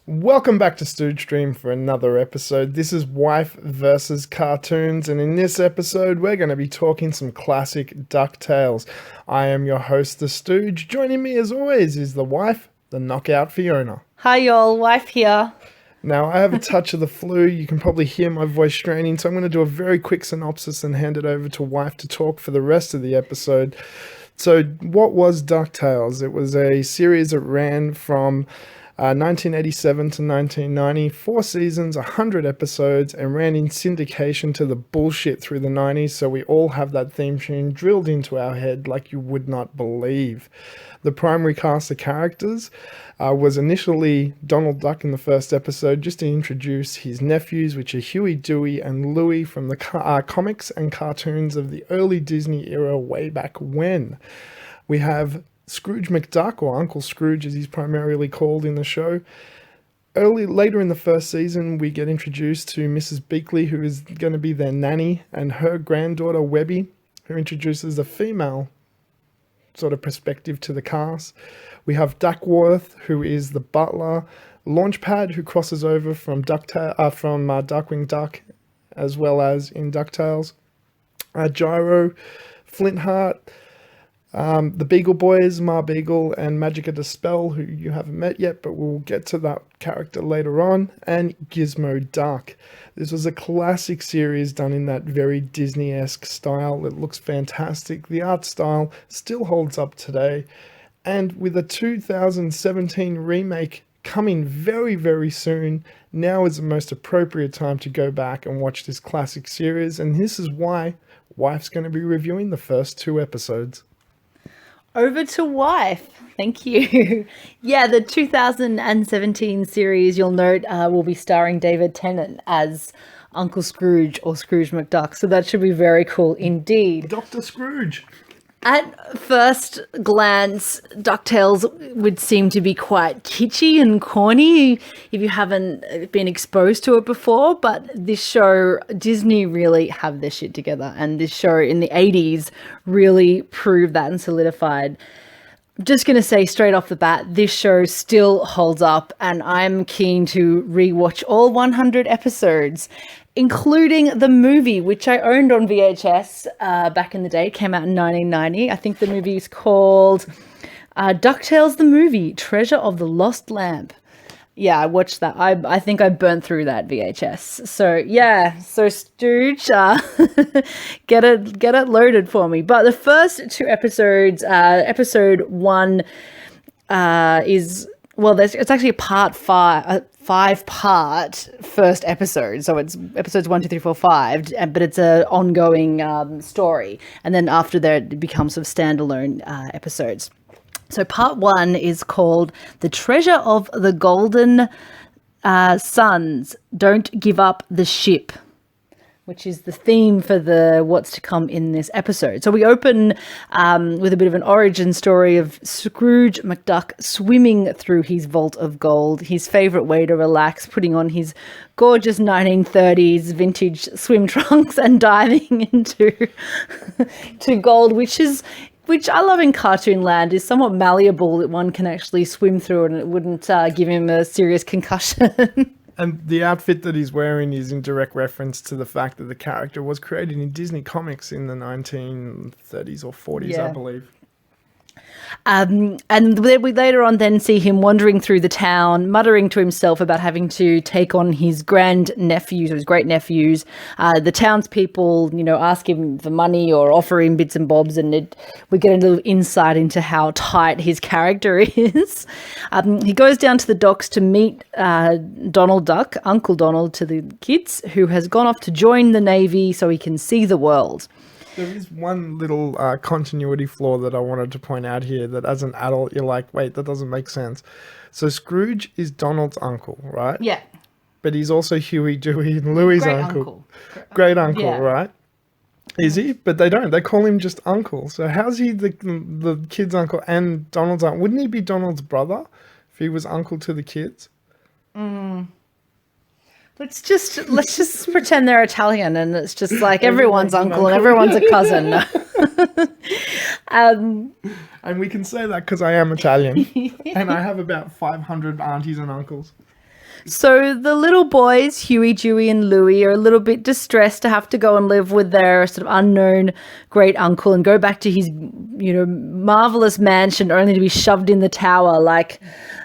Welcome back to Stooge Stream for another episode. This is Wife versus Cartoons, and in this episode, we're going to be talking some classic DuckTales. I am your host, the Stooge. Joining me, as always, is the wife, the knockout Fiona. Hi, y'all. Wife here. Now, I have a touch of the flu. You can probably hear my voice straining, so I'm going to do a very quick synopsis and hand it over to wife to talk for the rest of the episode. So, what was DuckTales? It was a series that ran from 1987 to 1990, 4 seasons, 100 episodes, and ran in syndication to the bullshit through the 90s, so we all have that theme tune drilled into our head like you would not believe. The primary cast of characters was initially Donald Duck in the first episode, just to introduce his nephews, which are Huey, Dewey, and Louie from the comics and cartoons of the early Disney era way back when. We have Scrooge McDuck, or Uncle Scrooge as he's primarily called in the show. Later in the first season, we get introduced to Mrs. Beakley, who is going to be their nanny, and her granddaughter Webby, who introduces a female sort of perspective to the cast. We have Duckworth, who is the butler, Launchpad, who crosses over from Darkwing Duck, as well as in DuckTales, Gyro, Flintheart, the Beagle Boys, Ma Beagle, and Magica the Spell, who you haven't met yet, but we'll get to that character later on, and Gizmo Duck. This was a classic series done in that very Disney-esque style. It looks fantastic. The art style still holds up today. And with a 2017 remake coming very, very soon, now is the most appropriate time to go back and watch this classic series. And this is why Wife's going to be reviewing the first 2 episodes. Over to wife. Thank you. Yeah, the 2017 series, you'll note, will be starring David Tennant as Uncle Scrooge or Scrooge McDuck. So that should be very cool indeed. Dr. Scrooge. At first glance, DuckTales would seem to be quite kitschy and corny if you haven't been exposed to it before, but this show, Disney really have their shit together, and this show in the 80s really proved that and solidified. Just going to say straight off the bat, this show still holds up, and I'm keen to rewatch all 100 episodes, including the movie, which I owned on VHS back in the day. It came out in 1990. I think the movie is called DuckTales the Movie, Treasure of the Lost Lamp. Yeah, I watched that. I think I burnt through that VHS. So yeah, so Stooge, get it loaded for me. But the first 2 episodes, episode 1 is, well, it's actually a part 5-part first episode. So it's episodes 1, 2, 3, 4, 5, but it's an ongoing story. And then after that, it becomes sort of standalone episodes. So part 1 is called The Treasure of the Golden Sons. Don't Give Up the Ship, which is the theme for what's to come in this episode. So we open with a bit of an origin story of Scrooge McDuck swimming through his vault of gold, his favourite way to relax, putting on his gorgeous 1930s vintage swim trunks and diving into to gold, which I love in cartoon land, is somewhat malleable, that one can actually swim through and it wouldn't give him a serious concussion. And the outfit that he's wearing is in direct reference to the fact that the character was created in Disney Comics in the 1930s or 40s, I believe. And we later on then see him wandering through the town, muttering to himself about having to take on his grand-nephews or his great-nephews. The townspeople, ask him for money or offer him bits and bobs, and we get a little insight into how tight his character is. He goes down to the docks to meet Donald Duck, Uncle Donald to the kids, who has gone off to join the Navy so he can see the world. There is one little continuity flaw that I wanted to point out here, that as an adult, you're like, wait, that doesn't make sense. So Scrooge is Donald's uncle, right? Yeah. But he's also Huey, Dewey, and Louie's uncle. Great uncle, yeah. Right? Is he? But they don't. They call him just uncle. So how's he the kid's uncle and Donald's uncle? Wouldn't he be Donald's brother if he was uncle to the kids? Let's just pretend they're Italian, and it's just like everyone's uncle and everyone's a cousin. And we can say that because I am Italian, and I have about 500 aunties and uncles. So the little boys, Huey, Dewey, and Louie, are a little bit distressed to have to go and live with their sort of unknown great uncle and go back to his, marvelous mansion only to be shoved in the tower like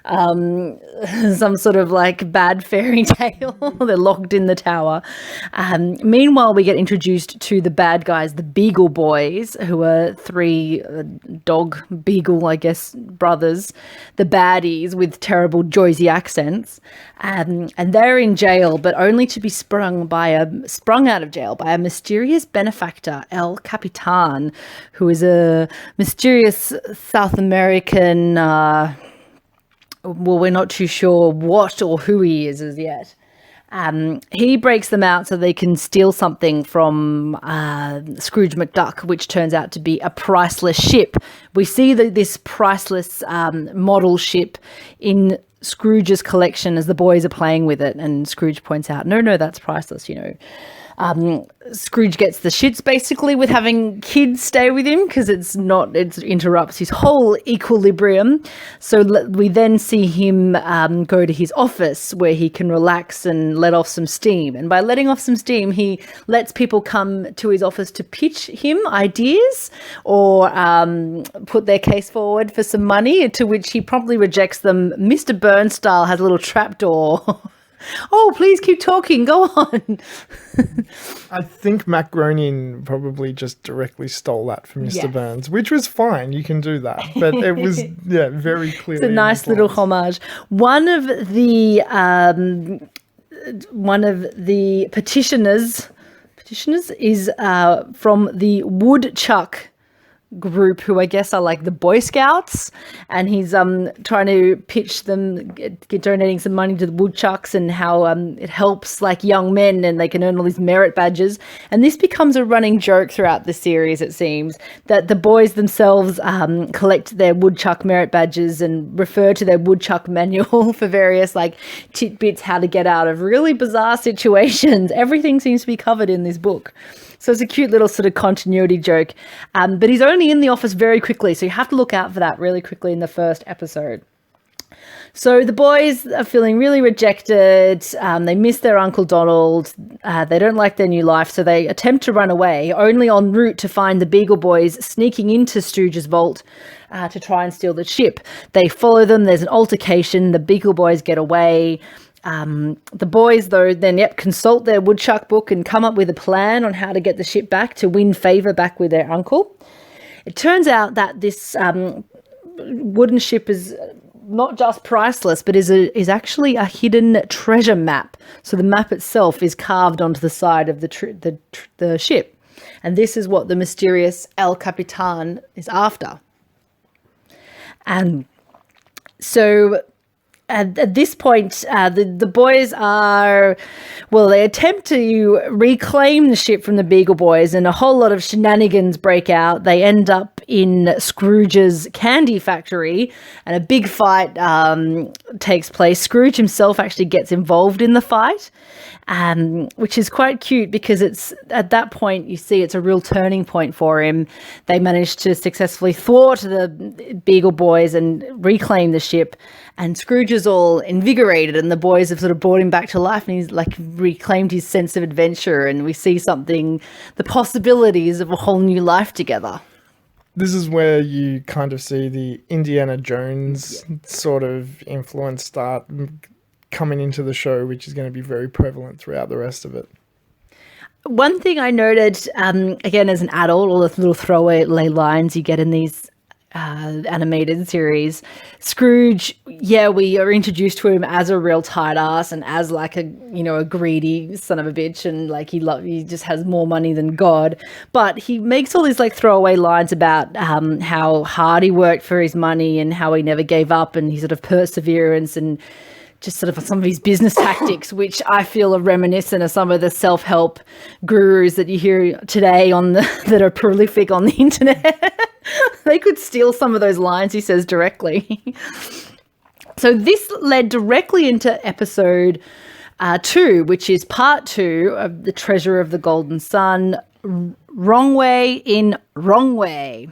some sort of like bad fairy tale. They're locked in the tower. Meanwhile, we get introduced to the bad guys, the Beagle Boys, who are three dog beagle, I guess, brothers, the baddies with terrible Jersey accents. And they're in jail, but only to be sprung out of jail by a mysterious benefactor, El Capitan, who is a mysterious South American. We're not too sure what or who he is as yet. He breaks them out so they can steal something from Scrooge McDuck, which turns out to be a priceless ship. We see this priceless model ship in Scrooge's collection as the boys are playing with it, and Scrooge points out, no, that's priceless, Scrooge gets the shits basically with having kids stay with him because it interrupts his whole equilibrium. So we then see him go to his office where he can relax and let off some steam. And by letting off some steam, he lets people come to his office to pitch him ideas or put their case forward for some money, to which he promptly rejects them. Mr. Burns style has a little trapdoor. Oh, please keep talking. Go on. I think Matt Groening probably just directly stole that from Mr. Burns, which was fine. You can do that. But it was, very clearly. It's a nice little homage. One of the petitioners is from the Woodchuck group, who I guess are like the Boy Scouts, and he's trying to pitch them get donating some money to the woodchucks and how it helps like young men and they can earn all these merit badges. And this becomes a running joke throughout the series, it seems, that the boys themselves collect their woodchuck merit badges and refer to their woodchuck manual for various like tidbits how to get out of really bizarre situations. Everything seems to be covered in this book. So it's a cute little sort of continuity joke. But he's only in the office very quickly, so you have to look out for that really quickly in the first episode. So the boys are feeling really rejected. They miss their Uncle Donald. They don't like their new life, so they attempt to run away, only en route to find the Beagle Boys sneaking into Stooge's vault to try and steal the ship. They follow them. There's an altercation. The Beagle Boys get away. The boys, though, then consult their woodchuck book and come up with a plan on how to get the ship back to win favour back with their uncle. It turns out that this wooden ship is not just priceless, but is actually a hidden treasure map. So the map itself is carved onto the side of the ship, and this is what the mysterious El Capitan is after. And so at this point, the boys they attempt to reclaim the ship from the Beagle Boys, and a whole lot of shenanigans break out. They end up in Scrooge's candy factory, and a big fight takes place. Scrooge himself actually gets involved in the fight, which is quite cute because it's at that point you see it's a real turning point for him. They manage to successfully thwart the Beagle Boys and reclaim the ship, and Scrooge is all invigorated, and the boys have sort of brought him back to life, and he's like reclaimed his sense of adventure, and we see the possibilities of a whole new life together. This is where you kind of see the Indiana Jones sort of influence start coming into the show, which is going to be very prevalent throughout the rest of it. One thing I noted, again, as an adult, all the little throwaway lines you get in these animated series, Scrooge, we are introduced to him as a real tight ass and as like a greedy son of a bitch, and like he just has more money than God. But he makes all these like throwaway lines about how hard he worked for his money and how he never gave up, and his sort of perseverance and just sort of some of his business tactics, which I feel are reminiscent of some of the self-help gurus that you hear today that are prolific on the internet. They could steal some of those lines he says directly. So this led directly into episode 2, which is part 2 of The Treasure of the Golden Sun, Wrong Way in Wrong Way.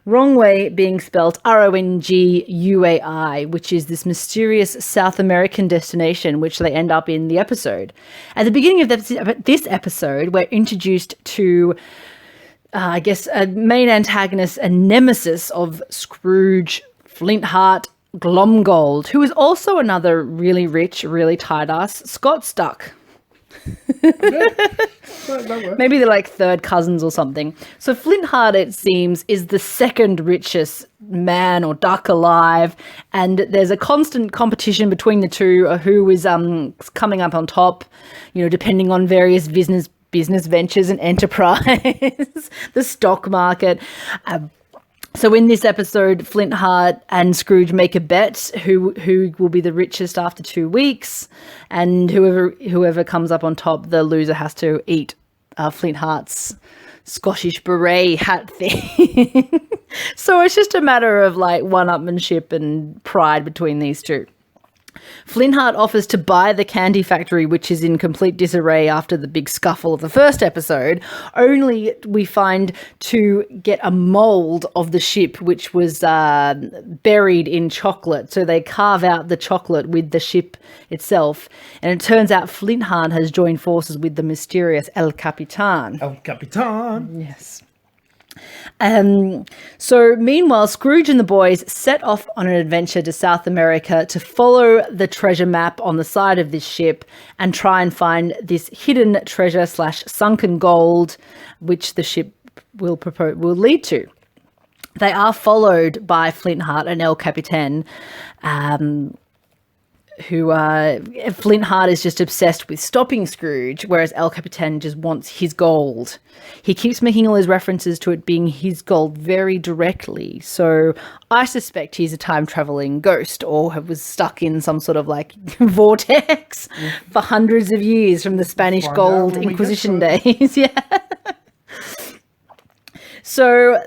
Wrong Way being spelled Ronguai, which is this mysterious South American destination which they end up in the episode. At the beginning of this episode, we're introduced to, I guess, a main antagonist and nemesis of Scrooge, Flintheart Glomgold, who is also another really rich, really tight-ass Scott Stuck. Maybe they're like third cousins or something. So Flintheart, it seems, is the second richest man or duck alive, and there's a constant competition between the two who is coming up on top, depending on various business ventures and enterprise, the stock market. So in this episode, Flintheart and Scrooge make a bet who will be the richest after 2 weeks, and whoever comes up on top, the loser has to eat Flintheart's Scottish beret hat thing. So it's just a matter of like one-upmanship and pride between these two. Flintheart offers to buy the candy factory, which is in complete disarray after the big scuffle of the first episode, only we find to get a mold of the ship, which was buried in chocolate. So they carve out the chocolate with the ship itself. And it turns out Flintheart has joined forces with the mysterious El Capitan. El Capitan! Yes. So meanwhile, Scrooge and the boys set off on an adventure to South America to follow the treasure map on the side of this ship and try and find this hidden treasure / sunken gold, which the ship will lead to. They are followed by Flintheart and El Capitan, who Flintheart is just obsessed with stopping Scrooge, whereas El Capitan just wants his gold. He keeps making all his references to it being his gold very directly, so I suspect he's a time-traveling ghost or was stuck in some sort of like vortex for hundreds of years from the Spanish Gold Inquisition days. Yeah. So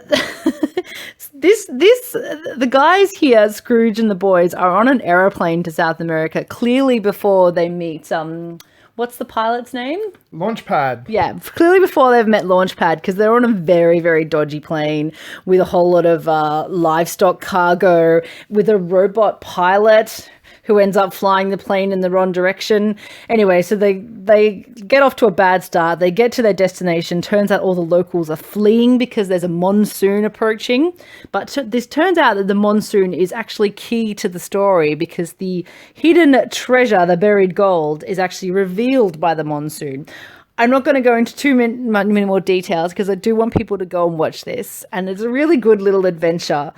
the guys here, Scrooge and the boys, are on an aeroplane to South America, clearly before they meet, what's the pilot's name? Launchpad. Yeah, clearly before they've met Launchpad, because they're on a very, very dodgy plane with a whole lot of livestock cargo, with a robot pilot who ends up flying the plane in the wrong direction. Anyway, so they get off to a bad start. They get to their destination. Turns out all the locals are fleeing because there's a monsoon approaching. But this turns out that the monsoon is actually key to the story, because the hidden treasure, the buried gold, is actually revealed by the monsoon. I'm not going to go into too many more details because I do want people to go and watch this. And it's a really good little adventure.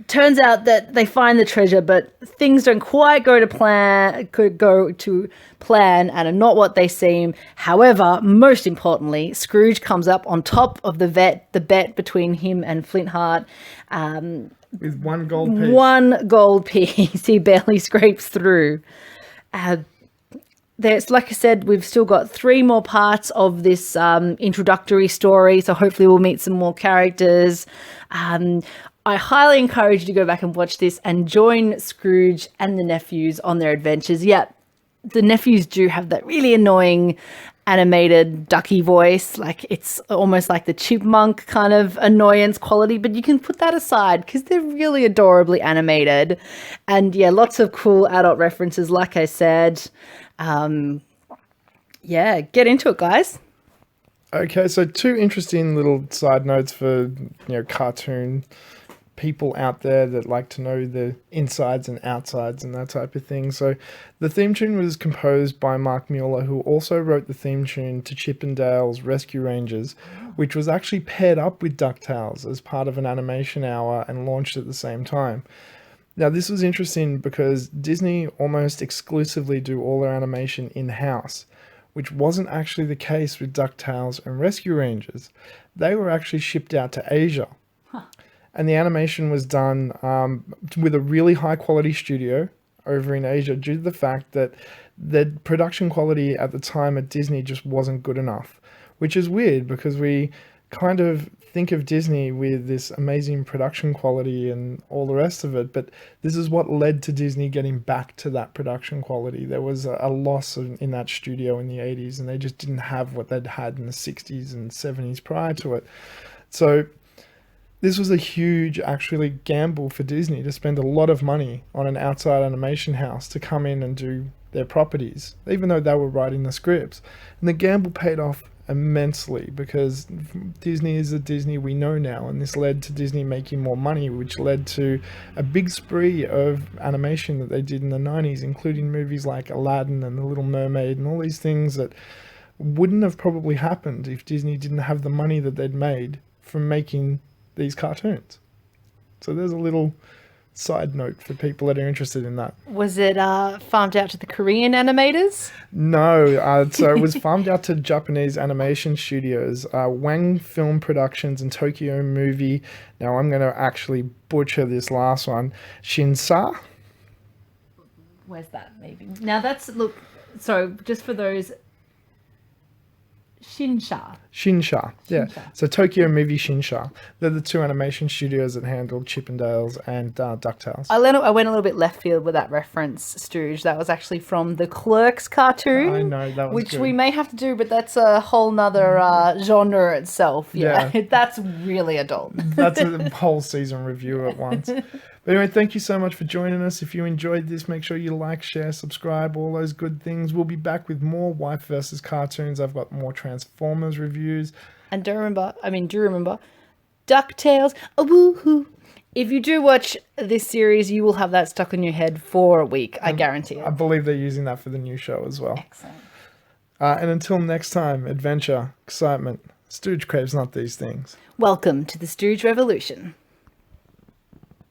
Turns out that they find the treasure, but things don't quite go to plan and are not what they seem. However, most importantly, Scrooge comes up on top of the bet between him and Flintheart. With one gold piece. One gold piece. He barely scrapes through. There's, like I said, we've still got 3 more parts of this introductory story, so hopefully we'll meet some more characters. I highly encourage you to go back and watch this and join Scrooge and the nephews on their adventures. Yeah, the nephews do have that really annoying animated ducky voice. Like, it's almost like the chipmunk kind of annoyance quality, but you can put that aside because they're really adorably animated. And yeah, lots of cool adult references, like I said. Yeah, get into it, guys. Okay, so 2 interesting little side notes for, cartoon people out there that like to know the insides and outsides and that type of thing. So the theme tune was composed by Mark Mueller, who also wrote the theme tune to Chip and Dale's Rescue Rangers, which was actually paired up with DuckTales as part of an animation hour and launched at the same time. Now, this was interesting because Disney almost exclusively do all their animation in-house, which wasn't actually the case with DuckTales and Rescue Rangers. They were actually shipped out to Asia. And the animation was done with a really high quality studio over in Asia, due to the fact that the production quality at the time at Disney just wasn't good enough, which is weird because we kind of think of Disney with this amazing production quality and all the rest of it, but this is what led to Disney getting back to that production quality. There was a loss in that studio in the 80s, and they just didn't have what they'd had in the 60s and 70s prior to it. So This was a huge, actually, gamble for Disney to spend a lot of money on an outside animation house to come in and do their properties, even though they were writing the scripts. And the gamble paid off immensely because Disney is the Disney we know now, and this led to Disney making more money, which led to a big spree of animation that they did in the 90s, including movies like Aladdin and The Little Mermaid and all these things that wouldn't have probably happened if Disney didn't have the money that they'd made from making these cartoons. So there's a little side note for people that are interested in that. Was it farmed out to the Korean animators? No, so it was farmed out to Japanese animation studios, Wang Film Productions and Tokyo Movie. Now I'm going to actually butcher this last one. Shinsa? Where's that? Maybe. Now that's, look, so just for those, Shinsha. Yeah. Shinsha. So Tokyo Movie Shinsha. They're the two animation studios that handled Chippendales and DuckTales. I went a little bit left field with that reference, Stooge. That was actually from the Clerks cartoon. I know, that was which good. we may have to do, but that's a whole nother genre itself. Yeah. Yeah. That's really adult. That's a whole season review at once. But anyway, thank you so much for joining us. If you enjoyed this, make sure you like, share, subscribe, all those good things. We'll be back with more Wife versus cartoons. I've got more Transformers reviews. And do remember, DuckTales. Oh, woohoo. If you do watch this series, you will have that stuck in your head for a week. I guarantee it. I believe they're using that for the new show as well. Excellent. And until next time, adventure, excitement, Stooge craves not these things. Welcome to the Stooge Revolution.